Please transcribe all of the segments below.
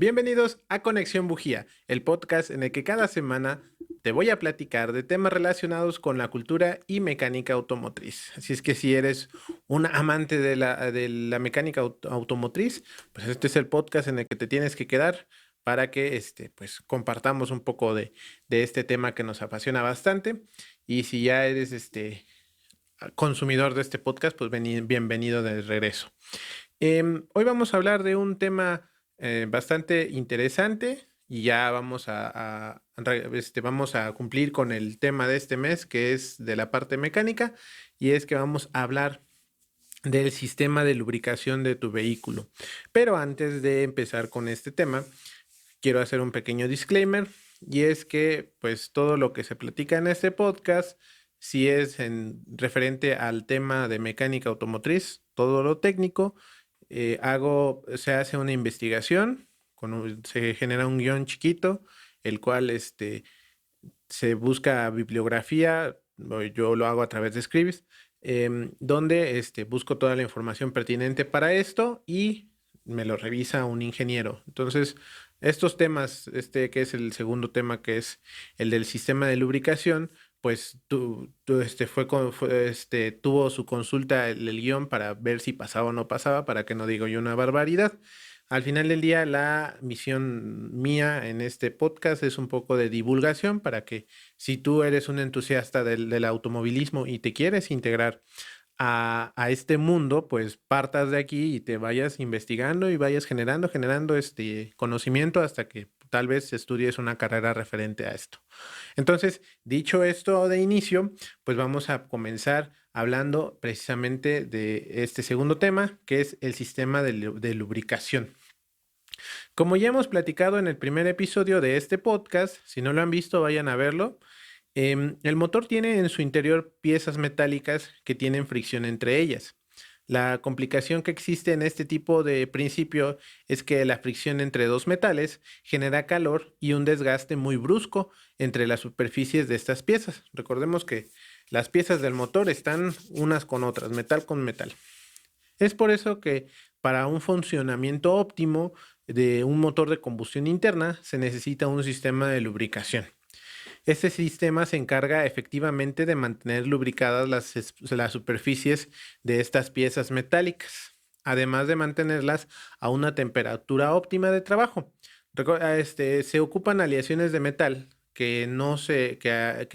Bienvenidos a Conexión Bujía, el podcast en el que cada semana te voy a platicar de temas relacionados con la cultura y mecánica automotriz. Así es que si eres un amante de la mecánica automotriz, pues este es el podcast en el que te tienes que quedar para que pues, compartamos un poco de este tema que nos apasiona bastante. Y si ya eres consumidor de este podcast, pues bienvenido de regreso. Hoy vamos a hablar de un tema bastante interesante y ya vamos a cumplir con el tema de este mes, que es de la parte mecánica, y es que vamos a hablar del sistema de lubricación de tu vehículo. Pero antes de empezar con este tema, quiero hacer un pequeño disclaimer, y es que pues todo lo que se platica en este podcast, si es en referente al tema de mecánica automotriz, todo lo técnico, se hace una investigación, se genera un guión chiquito, el cual se busca bibliografía, yo lo hago a través de Scribs, donde busco toda la información pertinente para esto y me lo revisa un ingeniero. Entonces, estos temas, que es el segundo tema, que es el del sistema de lubricación, pues tuvo su consulta el guión para ver si pasaba o no pasaba, para que no digo yo una barbaridad. Al final del día, la misión mía en este podcast es un poco de divulgación para que si tú eres un entusiasta del automovilismo y te quieres integrar a este mundo, pues partas de aquí y te vayas investigando y vayas generando este conocimiento hasta que tal vez estudies una carrera referente a esto. Entonces, dicho esto de inicio, pues vamos a comenzar hablando precisamente de este segundo tema, que es el sistema de lubricación. Como ya hemos platicado en el primer episodio de este podcast, si no lo han visto, vayan a verlo. El motor tiene en su interior piezas metálicas que tienen fricción entre ellas. La complicación que existe en este tipo de principio es que la fricción entre dos metales genera calor y un desgaste muy brusco entre las superficies de estas piezas. Recordemos que las piezas del motor están unas con otras, metal con metal. Es por eso que para un funcionamiento óptimo de un motor de combustión interna se necesita un sistema de lubricación. Este sistema se encarga efectivamente de mantener lubricadas las superficies de estas piezas metálicas, además de mantenerlas a una temperatura óptima de trabajo. Se ocupan aleaciones de metal que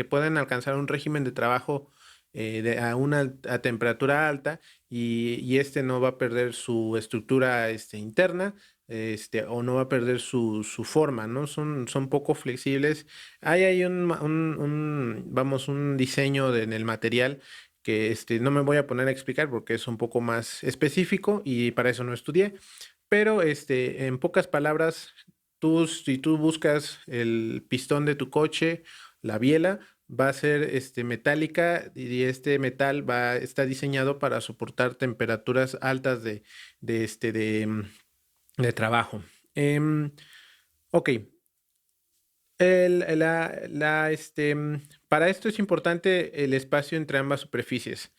pueden alcanzar un régimen de trabajo a una temperatura alta y este no va a perder su estructura interna, o no va a perder su forma, ¿no? Son poco flexibles. Hay un diseño en el material que no me voy a poner a explicar porque es un poco más específico y para eso no estudié, pero en pocas palabras, si tú buscas el pistón de tu coche, la biela, va a ser metálica y este metal está diseñado para soportar temperaturas altas de trabajo. Ok. Para esto es importante el espacio entre ambas superficies,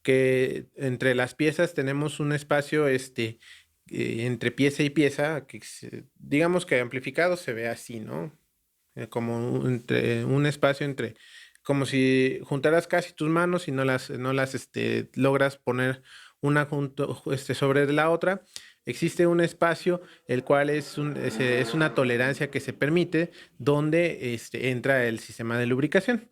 que entre las piezas tenemos un espacio entre pieza y pieza, digamos que amplificado se ve así, ¿no? Entre un espacio entre, como si juntaras casi tus manos y no las logras poner una sobre la otra. Existe un espacio, el cual es una tolerancia que se permite, donde entra el sistema de lubricación.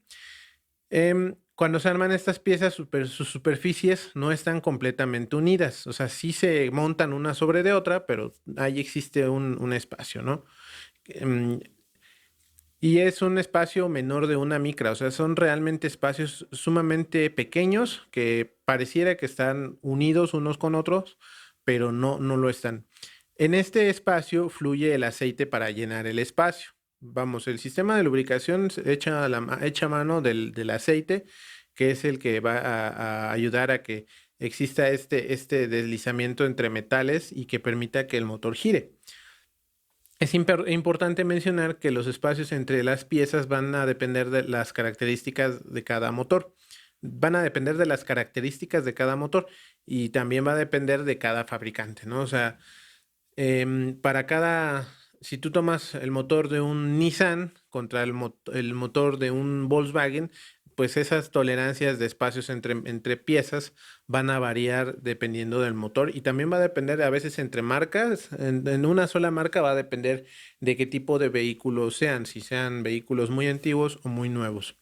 Cuando se arman estas piezas, sus superficies no están completamente unidas. O sea, sí se montan una sobre de otra, pero ahí existe un espacio, ¿no? Em, y es un espacio menor de una micra, o sea, son realmente espacios sumamente pequeños que pareciera que están unidos unos con otros, pero no lo están. En este espacio fluye el aceite para llenar el espacio. Vamos, el sistema de lubricación echa mano del aceite, que es el que va a ayudar a que exista este deslizamiento entre metales y que permita que el motor gire. Es importante mencionar que los espacios entre las piezas van a depender de las características de cada motor. Van a depender de las características de cada motor y también va a depender de cada fabricante, ¿no? O sea, para cada si tú tomas el motor de un Nissan contra el motor de un Volkswagen, pues esas tolerancias de espacios entre piezas van a variar dependiendo del motor y también va a depender a veces entre marcas. En una sola marca va a depender de qué tipo de vehículos sean, si sean vehículos muy antiguos o muy nuevos.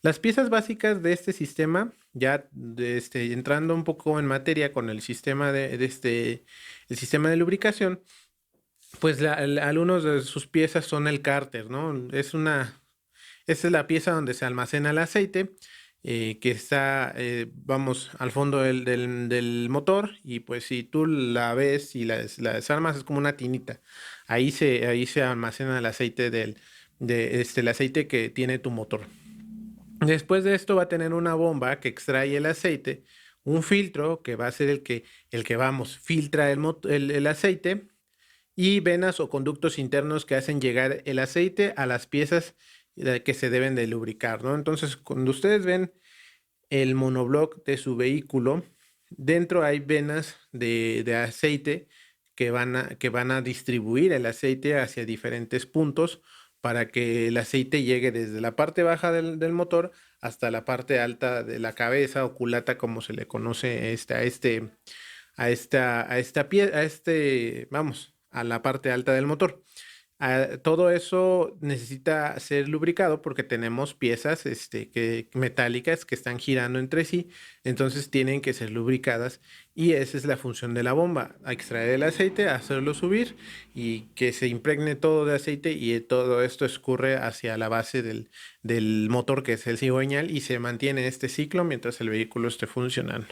Las piezas básicas de este sistema, ya entrando un poco en materia con el sistema el sistema de lubricación, pues algunos de sus piezas son el cárter, ¿no? Esta es la pieza donde se almacena el aceite, que está, vamos, al fondo del motor y pues si tú la ves y la desarmas es como una tinita. Ahí se almacena el aceite el aceite que tiene tu motor. Después de esto va a tener una bomba que extrae el aceite, un filtro que va a ser el que vamos, filtra el aceite y venas o conductos internos que hacen llegar el aceite a las piezas que se deben de lubricar, ¿no? Entonces, cuando ustedes ven el monobloc de su vehículo, dentro hay venas de aceite que van a distribuir el aceite hacia diferentes puntos para que el aceite llegue desde la parte baja del motor hasta la parte alta de la cabeza o culata, como se le conoce vamos, a la parte alta del motor. Todo eso necesita ser lubricado porque tenemos piezas metálicas que están girando entre sí, entonces tienen que ser lubricadas y esa es la función de la bomba, a extraer el aceite, hacerlo subir y que se impregne todo de aceite y todo esto escurre hacia la base del motor que es el cigüeñal y se mantiene este ciclo mientras el vehículo esté funcionando.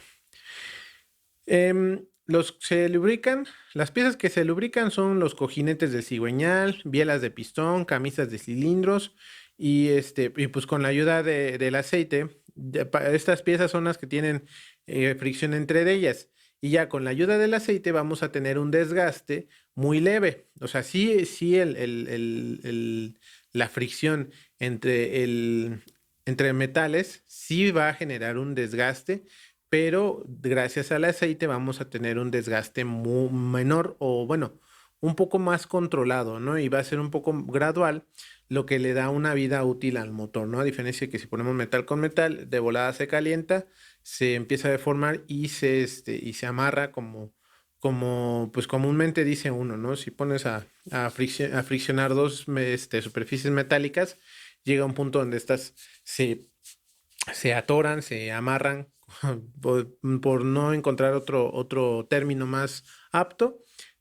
Las piezas que se lubrican son los cojinetes del cigüeñal, bielas de pistón, camisas de cilindros y pues con la ayuda del aceite, estas piezas son las que tienen fricción entre ellas. Y ya con la ayuda del aceite vamos a tener un desgaste muy leve. O sea, sí, sí la fricción entre metales sí va a generar un desgaste, pero gracias al aceite vamos a tener un desgaste menor o bueno, un poco más controlado, ¿no? Y va a ser un poco gradual, lo que le da una vida útil al motor, ¿no? A diferencia de que si ponemos metal con metal, de volada se calienta, se empieza a deformar y se amarra como pues comúnmente dice uno, ¿no? Si pones a friccionar dos superficies metálicas, llega un punto donde se atoran, se amarran por no encontrar otro término más apto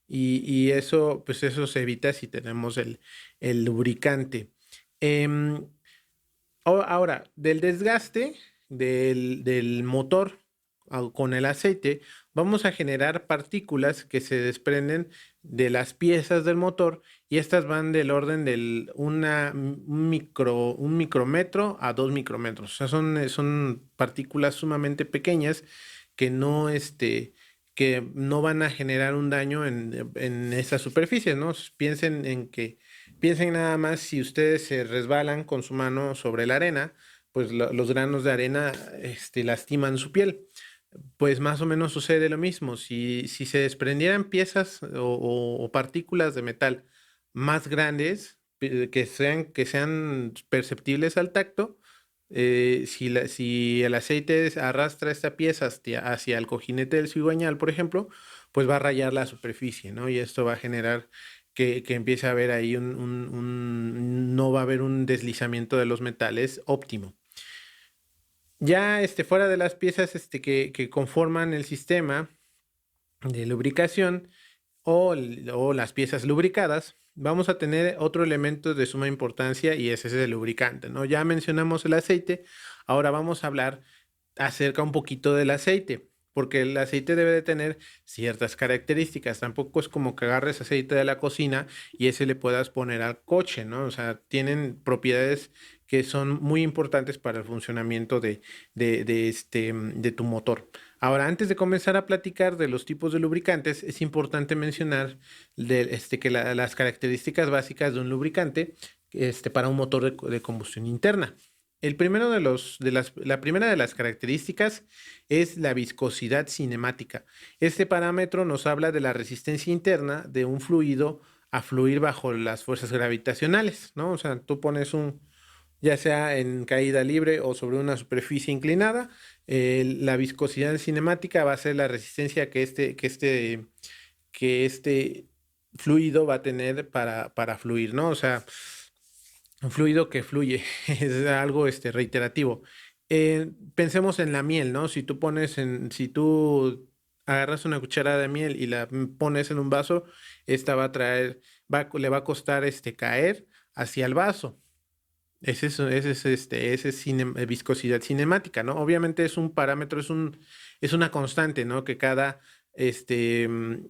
y eso, pues eso se evita si tenemos el lubricante. Em, Ahora, del desgaste del motor con el aceite, vamos a generar partículas que se desprenden de las piezas del motor y estas van del orden un micrómetro a 2 micrómetros. O sea, son partículas sumamente pequeñas que no van a generar un daño en esas superficies, ¿no? Piensen nada más si ustedes se resbalan con su mano sobre la arena, pues los granos de arena lastiman su piel. Pues más o menos sucede lo mismo. Si se desprendieran piezas o partículas de metal más grandes, que sean perceptibles al tacto, si el aceite arrastra esta pieza hacia el cojinete del cigüeñal, por ejemplo, pues va a rayar la superficie, ¿no? Y esto va a generar que empiece a haber ahí no va a haber un deslizamiento de los metales óptimo. Ya fuera de las piezas que conforman el sistema de lubricación o las piezas lubricadas, vamos a tener otro elemento de suma importancia y ese es el lubricante, ¿no? Ya mencionamos el aceite, ahora vamos a hablar acerca un poquito del aceite, porque el aceite debe de tener ciertas características. Tampoco es como que agarres aceite de la cocina y ese le puedas poner al coche, ¿no? O sea, tienen propiedades que son muy importantes para el funcionamiento de tu motor. Ahora, antes de comenzar a platicar de los tipos de lubricantes, es importante mencionar las características básicas de un lubricante para un motor de combustión interna. La primera de las características es la viscosidad cinemática. Este parámetro nos habla de la resistencia interna de un fluido a fluir bajo las fuerzas gravitacionales, ¿no? O sea, tú pones ya sea en caída libre o sobre una superficie inclinada, la viscosidad cinemática va a ser la resistencia que este fluido va a tener para fluir, ¿no? O sea, un fluido que fluye, es algo reiterativo. Pensemos en la miel, ¿no? Si tú agarras una cucharada de miel y la pones en un vaso, esta va a traer, le va a costar caer hacia el vaso. Ese es viscosidad cinemática, ¿no? Obviamente es un parámetro, es una constante, ¿no? Que cada este, mm,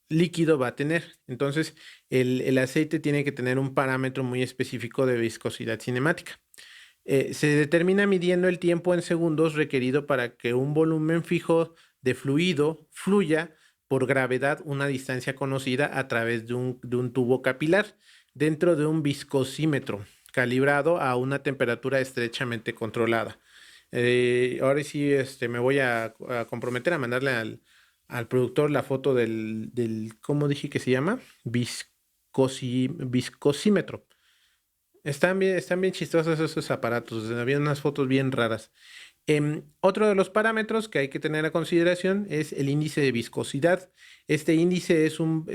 líquido va a tener. Entonces, el aceite tiene que tener un parámetro muy específico de viscosidad cinemática. Se determina midiendo el tiempo en segundos requerido para que un volumen fijo de fluido fluya por gravedad una distancia conocida a través de un tubo capilar dentro de un viscosímetro calibrado a una temperatura estrechamente controlada. Ahora sí, me voy a comprometer a mandarle al productor la foto ¿cómo dije que se llama? Viscosímetro. Están bien chistosos esos aparatos. Había unas fotos bien raras. Otro de los parámetros que hay que tener a consideración es el índice de viscosidad. Este índice es un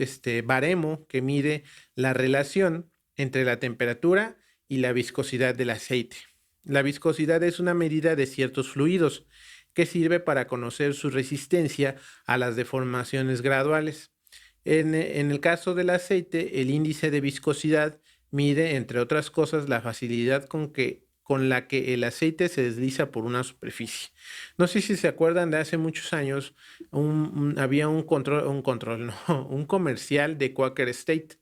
baremo que mide la relación entre la temperatura y la viscosidad del aceite. La viscosidad es una medida de ciertos fluidos que sirve para conocer su resistencia a las deformaciones graduales. En el caso del aceite, el índice de viscosidad mide, entre otras cosas, la facilidad con la que el aceite se desliza por una superficie. No sé si se acuerdan de hace muchos años, había no, un comercial de Quaker State,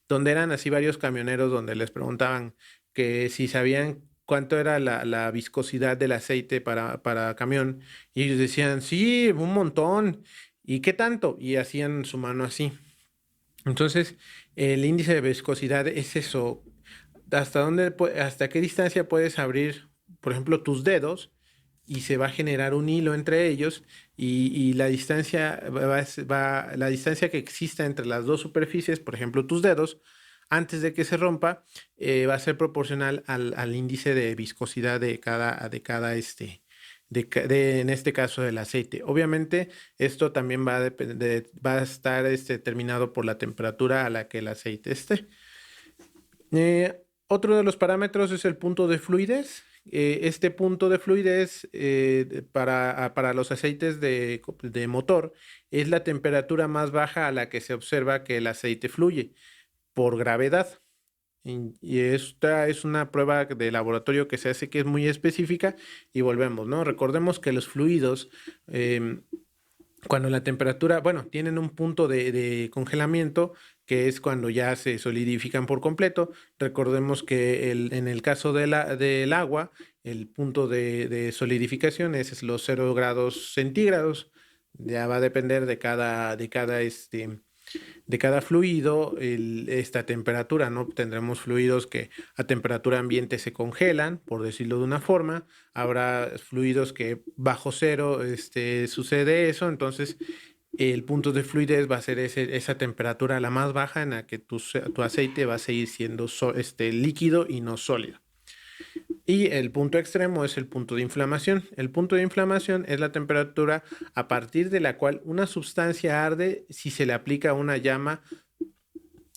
donde eran así varios camioneros donde les preguntaban que si sabían cuánto era la viscosidad del aceite para camión, y ellos decían, sí, un montón. ¿Y qué tanto? Y hacían su mano así. Entonces, el índice de viscosidad es eso. ¿Hasta qué distancia puedes abrir, por ejemplo, tus dedos y se va a generar un hilo entre ellos y la distancia que exista entre las dos superficies, por ejemplo, tus dedos, antes de que se rompa, va a ser proporcional al índice de viscosidad en este caso del aceite. Obviamente, esto también va a estar determinado por la temperatura a la que el aceite esté. Otro de los parámetros es el punto de fluidez. Este punto de fluidez para los aceites de motor es la temperatura más baja a la que se observa que el aceite fluye por gravedad. Y esta es una prueba de laboratorio que se hace que es muy específica y volvemos, ¿no? Recordemos que los fluidos, cuando la temperatura, bueno, tienen un punto de congelamiento, que es cuando ya se solidifican por completo. Recordemos que en el caso del agua, el punto de solidificación es los 0 grados centígrados. Ya va a depender de cada fluido, esta temperatura, ¿no? Tendremos fluidos que a temperatura ambiente se congelan, por decirlo de una forma. Habrá fluidos que bajo cero sucede eso. Entonces, el punto de fluidez va a ser esa temperatura la más baja en la que tu aceite va a seguir siendo líquido y no sólido. Y el punto extremo es el punto de inflamación. El punto de inflamación es la temperatura a partir de la cual una sustancia arde si se le aplica una llama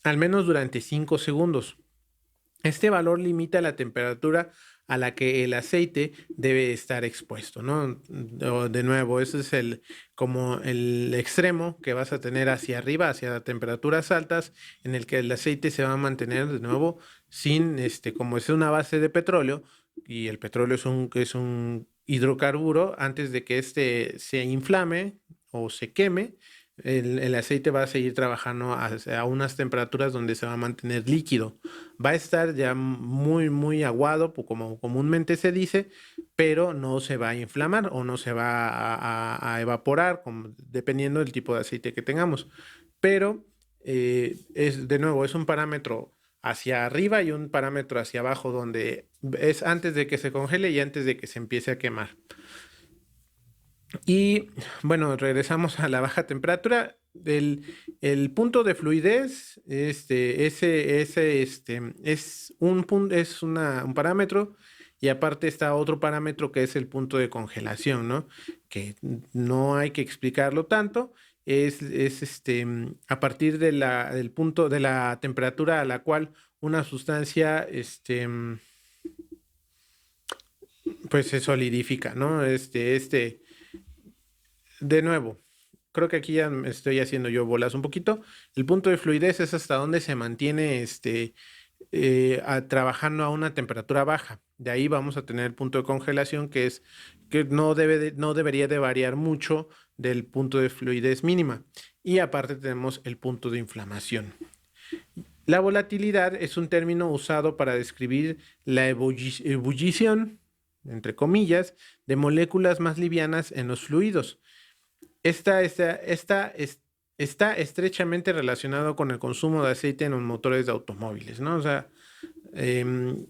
al menos durante 5 segundos. Este valor limita la temperatura a la que el aceite debe estar expuesto, ¿no? De nuevo, ese es como el extremo que vas a tener hacia arriba, hacia temperaturas altas, en el que el aceite se va a mantener de nuevo como es una base de petróleo, y el petróleo es un hidrocarburo. Antes de que se inflame o se queme, el aceite va a seguir trabajando a unas temperaturas donde se va a mantener líquido. Va a estar ya muy, muy aguado, como comúnmente se dice, pero no se va a inflamar o no se va a evaporar, dependiendo del tipo de aceite que tengamos. Pero de nuevo, es un parámetro hacia arriba y un parámetro hacia abajo, donde es antes de que se congele y antes de que se empiece a quemar. Y bueno, regresamos a la baja temperatura. el punto de fluidez, es un punto, un parámetro, y aparte está otro parámetro que es el punto de congelación, ¿no? Que no hay que explicarlo tanto. A partir de del punto de la temperatura a la cual una sustancia, pues se solidifica, ¿no? De nuevo, creo que aquí ya me estoy haciendo yo bolas un poquito. El punto de fluidez es hasta donde se mantiene trabajando a una temperatura baja. De ahí vamos a tener el punto de congelación, que es que no debería de variar mucho del punto de fluidez mínima. Y aparte tenemos el punto de inflamación. La volatilidad es un término usado para describir la ebullición, entre comillas, de moléculas más livianas en los fluidos. Está estrechamente relacionado con el consumo de aceite en los motores de automóviles, ¿no? O sea, em,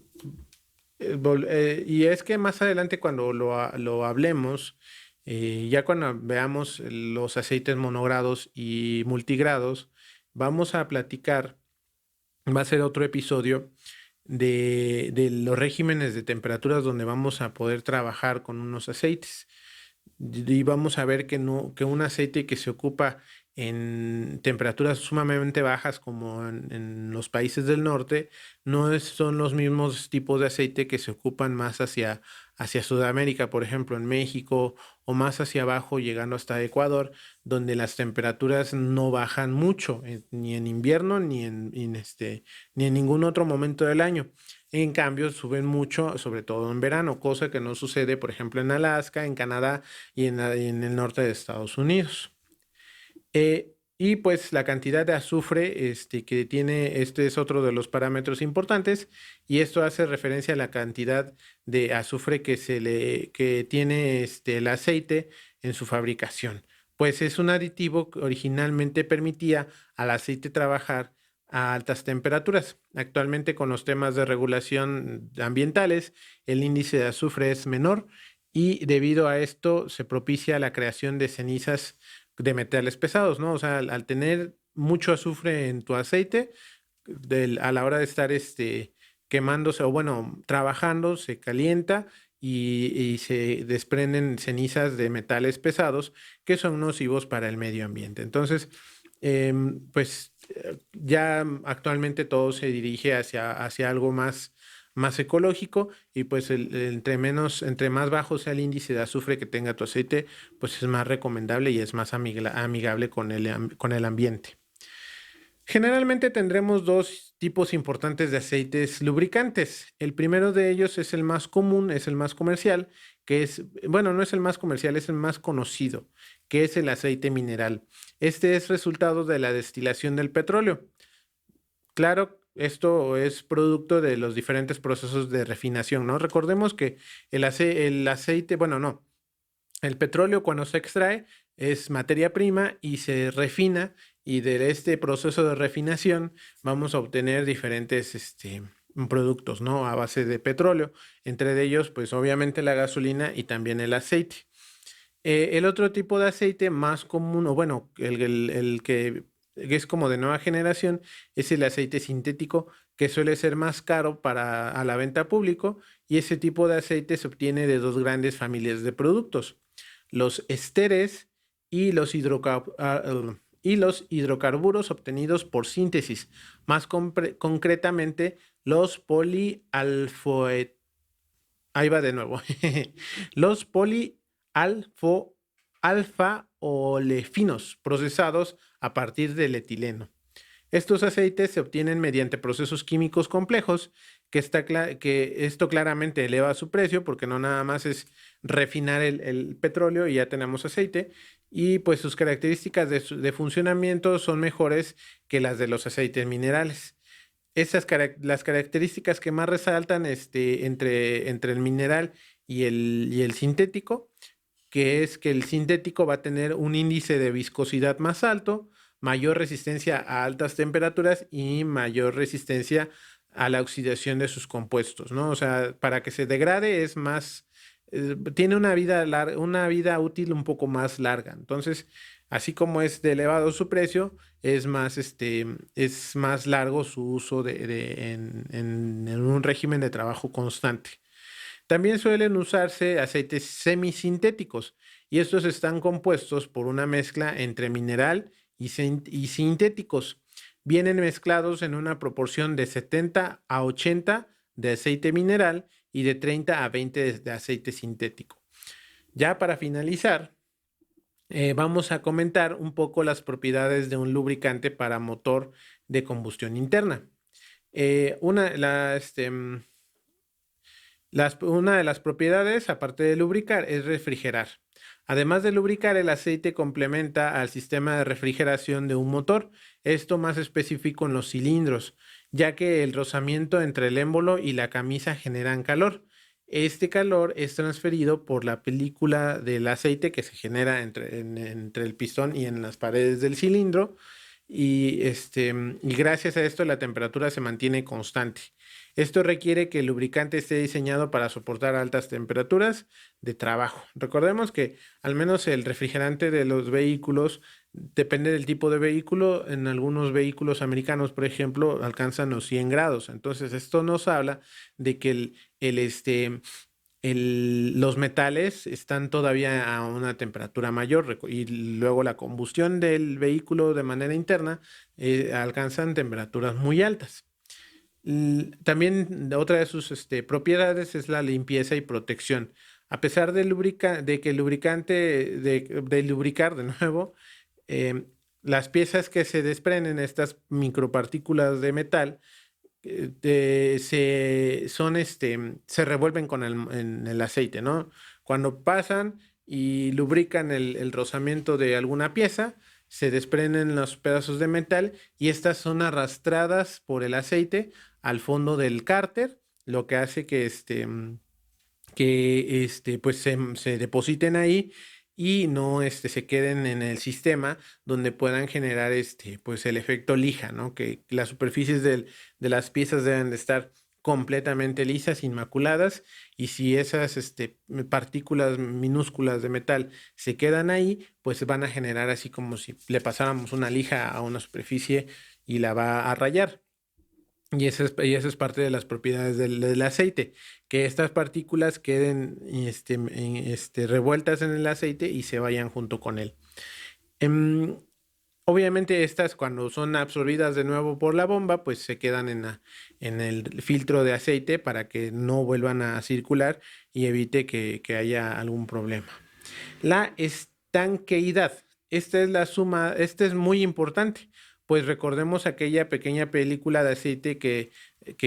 y es que más adelante cuando lo hablemos, ya cuando veamos los aceites monogrados y multigrados, vamos a platicar, va a ser otro episodio de los regímenes de temperaturas donde vamos a poder trabajar con unos aceites. Y vamos a ver que, no, que un aceite que se ocupa en temperaturas sumamente bajas como en los países del norte, son los mismos tipos de aceite que se ocupan más hacia Sudamérica, por ejemplo, en México, o más hacia abajo, llegando hasta Ecuador, donde las temperaturas no bajan mucho, ni en invierno, ni en ningún otro momento del año. En cambio, suben mucho, sobre todo en verano, cosa que no sucede, por ejemplo, en Alaska, en Canadá y en el norte de Estados Unidos. Y pues la cantidad de azufre que tiene, este es otro de los parámetros importantes, y esto hace referencia a la cantidad de azufre que tiene el aceite en su fabricación. Pues es un aditivo que originalmente permitía al aceite trabajar a altas temperaturas. Actualmente, con los temas de regulación ambientales, el índice de azufre es menor, y debido a esto se propicia la creación de cenizas de metales pesados, ¿no? O sea, al tener mucho azufre en tu aceite, a la hora de estar quemándose o bueno, trabajando, se calienta y se desprenden cenizas de metales pesados que son nocivos para el medio ambiente. Entonces, pues ya actualmente todo se dirige hacia algo más ecológico, y pues entre más bajo sea el índice de azufre que tenga tu aceite, pues es más recomendable y es más amigable con el ambiente. Generalmente tendremos dos tipos importantes de aceites lubricantes. El primero de ellos es el más común, es el más comercial, bueno, no es el más comercial, es el más conocido, que es el aceite mineral. Este es resultado de la destilación del petróleo. Claro, esto es producto de los diferentes procesos de refinación, ¿no? Recordemos que el aceite, bueno, no, el petróleo cuando se extrae es materia prima y se refina, y de este proceso de refinación vamos a obtener diferentes productos, ¿no? A base de petróleo, entre ellos pues obviamente la gasolina y también el aceite. El otro tipo de aceite más común, o bueno, el que es como de nueva generación, es el aceite sintético, que suele ser más caro a la venta público, y ese tipo de aceite se obtiene de dos grandes familias de productos: los esteres y los hidrocarburos obtenidos por síntesis, más concretamente los polialfoet. Ahí va de nuevo. Los alfa olefinos procesados a partir del etileno. Estos aceites se obtienen mediante procesos químicos complejos, que esto claramente eleva su precio, porque no nada más es refinar el petróleo y ya tenemos aceite, y pues sus características de funcionamiento son mejores que las de los aceites minerales. Las características que más resaltan entre el mineral y el sintético, que es que el sintético va a tener un índice de viscosidad más alto, mayor resistencia a altas temperaturas y mayor resistencia a la oxidación de sus compuestos, ¿no? O sea, para que se degrade tiene una vida útil un poco más larga. Entonces, Así como es de elevado su precio, es más largo su uso en un régimen de trabajo constante. También suelen usarse aceites semisintéticos y estos están compuestos por una mezcla entre mineral y sintéticos. Vienen mezclados en una proporción de 70 a 80 de aceite mineral y de 30 a 20 de aceite sintético. Ya para finalizar, vamos a comentar un poco las propiedades de un lubricante para motor de combustión interna. Eh, una, la, este, mm, una de las propiedades, aparte de lubricar, es refrigerar. Además de lubricar, el aceite complementa al sistema de refrigeración de un motor, esto más específico en los cilindros, ya que el rozamiento entre el émbolo y la camisa generan calor. Este calor es transferido por la película del aceite que se genera entre el pistón y en las paredes del cilindro, y gracias a esto la temperatura se mantiene constante. Esto requiere que el lubricante esté diseñado para soportar altas temperaturas de trabajo. Recordemos que al menos el refrigerante de los vehículos depende del tipo de vehículo. En algunos vehículos americanos, por ejemplo, alcanzan los 100 grados. Entonces, esto nos habla de que los metales están todavía a una temperatura mayor y luego la combustión del vehículo de manera interna alcanzan temperaturas muy altas. También otra de sus propiedades es la limpieza y protección. A pesar de que el lubricante, de lubricar de nuevo, eh, las piezas que se desprenden, estas micropartículas de metal, se revuelven en el aceite, ¿no? Cuando pasan y lubrican el rozamiento de alguna pieza, se desprenden los pedazos de metal y estas son arrastradas por el aceite al fondo del cárter, lo que hace pues se depositen ahí y no se queden en el sistema donde puedan generar pues el efecto lija, ¿no? Que las superficies de las piezas deben de estar completamente lisas, inmaculadas, y si esas partículas minúsculas de metal se quedan ahí, pues van a generar así como si le pasáramos una lija a una superficie y la va a rayar. Y esa es parte de las propiedades del aceite, que estas partículas queden revueltas en el aceite y se vayan junto con él. Em, Obviamente estas cuando son absorbidas de nuevo por la bomba, pues se quedan en el filtro de aceite para que no vuelvan a circular y evite que haya algún problema. La estanqueidad. Esta es muy importante, pues recordemos aquella pequeña película de aceite que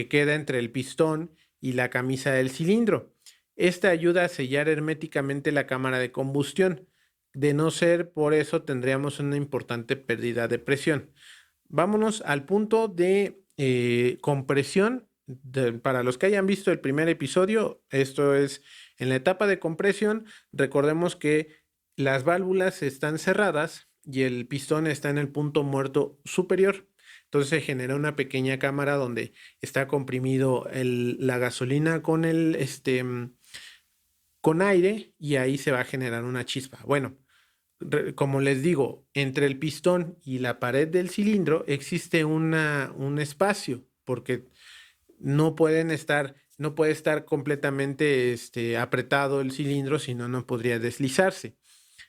queda entre el pistón y la camisa del cilindro. Esta ayuda a sellar herméticamente la cámara de combustión. De no ser por eso, tendríamos una importante pérdida de presión. Vámonos al punto de compresión. Para los que hayan visto el primer episodio, esto es en la etapa de compresión. Recordemos que las válvulas están cerradas y el pistón está en el punto muerto superior. Entonces se genera una pequeña cámara donde está comprimido la gasolina con aire y ahí se va a generar una chispa. Bueno, como les digo, entre el pistón y la pared del cilindro existe un espacio, porque no puede estar completamente apretado el cilindro, si no, no podría deslizarse.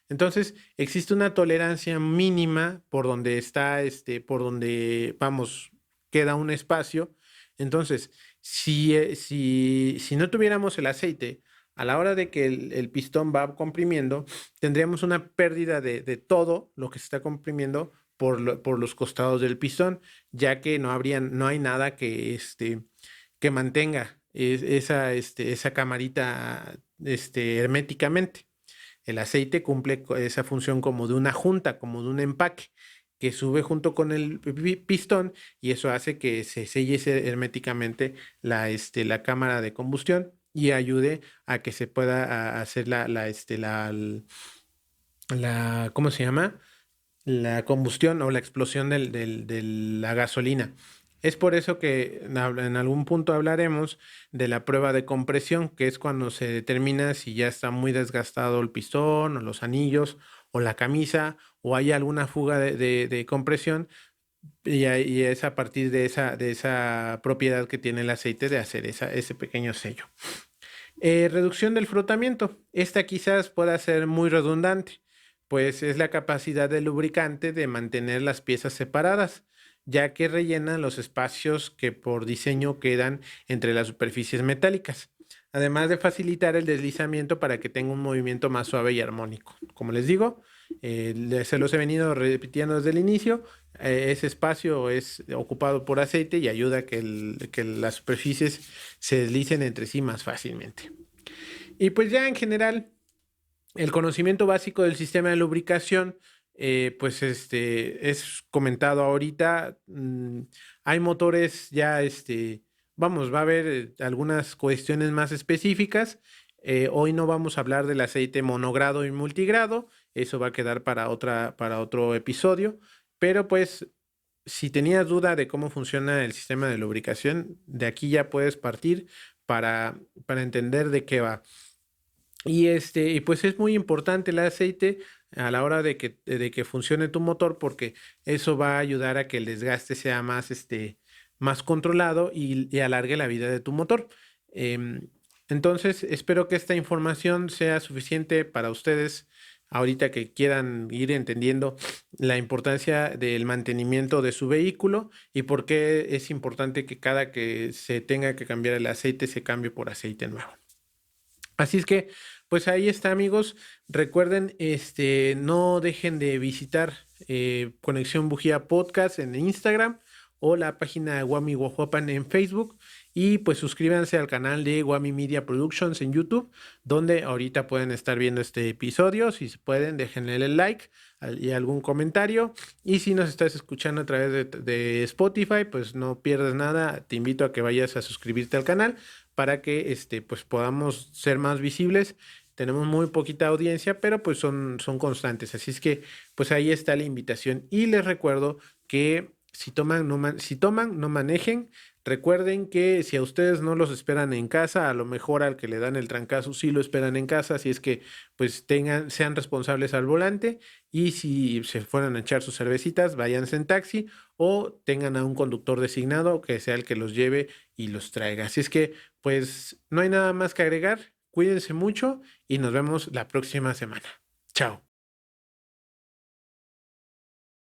Entonces, existe una tolerancia mínima por donde por donde, vamos, queda un espacio. Entonces, si no tuviéramos el aceite, a la hora de que el pistón va comprimiendo, tendríamos una pérdida de todo lo que se está comprimiendo por los costados del pistón, ya que no hay nada que mantenga esa camarita herméticamente. El aceite cumple esa función como de una junta, como de un empaque que sube junto con el pistón y eso hace que se selle herméticamente la cámara de combustión y ayude a que se pueda hacer ¿cómo se llama? La combustión o la explosión de la gasolina. Es por eso que en algún punto hablaremos de la prueba de compresión, que es cuando se determina si ya está muy desgastado el pistón o los anillos o la camisa o hay alguna fuga de compresión, y es a partir de esa propiedad que tiene el aceite de hacer ese pequeño sello. Reducción del frotamiento. Esta quizás pueda ser muy redundante, pues es la capacidad del lubricante de mantener las piezas separadas, ya que rellena los espacios que por diseño quedan entre las superficies metálicas, además de facilitar el deslizamiento para que tenga un movimiento más suave y armónico. Como les digo, se los he venido repitiendo desde el inicio. Ese espacio es ocupado por aceite y ayuda a que las superficies se deslicen entre sí más fácilmente. Y pues ya en general, el conocimiento básico del sistema de lubricación, pues es comentado ahorita. Hay motores ya, vamos, va a haber algunas cuestiones más específicas. Hoy no vamos a hablar del aceite monogrado y multigrado, eso va a quedar para otro episodio, pero pues si tenías duda de cómo funciona el sistema de lubricación, de aquí ya puedes partir para entender de qué va. Y pues es muy importante el aceite a la hora de que funcione tu motor, porque eso va a ayudar a que el desgaste sea más controlado y alargue la vida de tu motor. Em, entonces, espero que esta información sea suficiente para ustedes ahorita que quieran ir entendiendo la importancia del mantenimiento de su vehículo y por qué es importante que cada que se tenga que cambiar el aceite se cambie por aceite nuevo. Así es que, pues ahí está, amigos. Recuerden, no dejen de visitar Conexión Bujía Podcast en Instagram o la página de Guami Guajuapan en Facebook. Y pues suscríbanse al canal de Guami Media Productions en YouTube, donde ahorita pueden estar viendo este episodio. Si se pueden, déjenle el like y algún comentario. Y si nos estás escuchando a través de Spotify, pues no pierdas nada. Te invito a que vayas a suscribirte al canal para que pues podamos ser más visibles. Tenemos muy poquita audiencia, pero pues son constantes. Así es que pues ahí está la invitación. Y les recuerdo que si toman, no manejen. Recuerden que si a ustedes no los esperan en casa, a lo mejor al que le dan el trancazo sí lo esperan en casa. Así es que pues sean responsables al volante, y si se fueran a echar sus cervecitas, váyanse en taxi o tengan a un conductor designado que sea el que los lleve y los traiga. Así es que pues no hay nada más que agregar. Cuídense mucho y nos vemos la próxima semana. Chao.